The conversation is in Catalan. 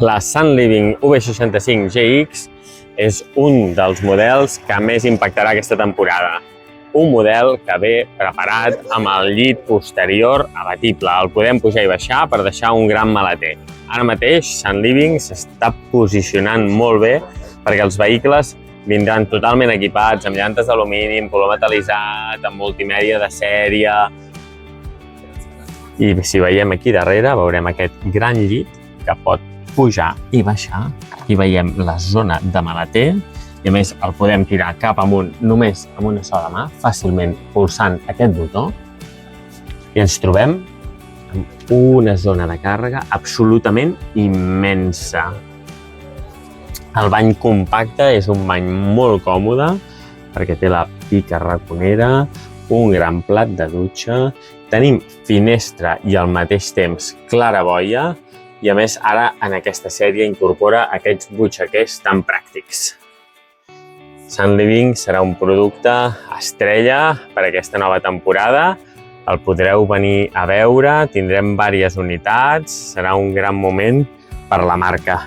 La Sun Living V65GX és un dels models que més impactarà aquesta temporada. Un model que ve preparat amb el llit posterior abatible. El podem pujar i baixar per deixar un gran maleter. Ara mateix, Sun Living s'està posicionant molt bé perquè els vehicles vindran totalment equipats amb llantes d'alumini, amb color metal·litzat, amb multimèdia de sèrie. I si veiem aquí darrere, veurem aquest gran llit que pot pujar i baixar. Aquí veiem la zona de maleter i a més el podem tirar cap amunt només amb una sola mà, fàcilment pulsant aquest botó, i ens trobem amb una zona de càrrega absolutament immensa. El bany compacte és un bany molt còmode perquè té la pica raconera, un gran plat de dutxa, tenim finestra i al mateix temps claraboia i a més ara en aquesta sèrie incorpora aquests butxaquers tan pràctics. Sun Living serà un producte estrella per aquesta nova temporada. El podreu venir a veure, tindrem diverses unitats, serà un gran moment per la marca.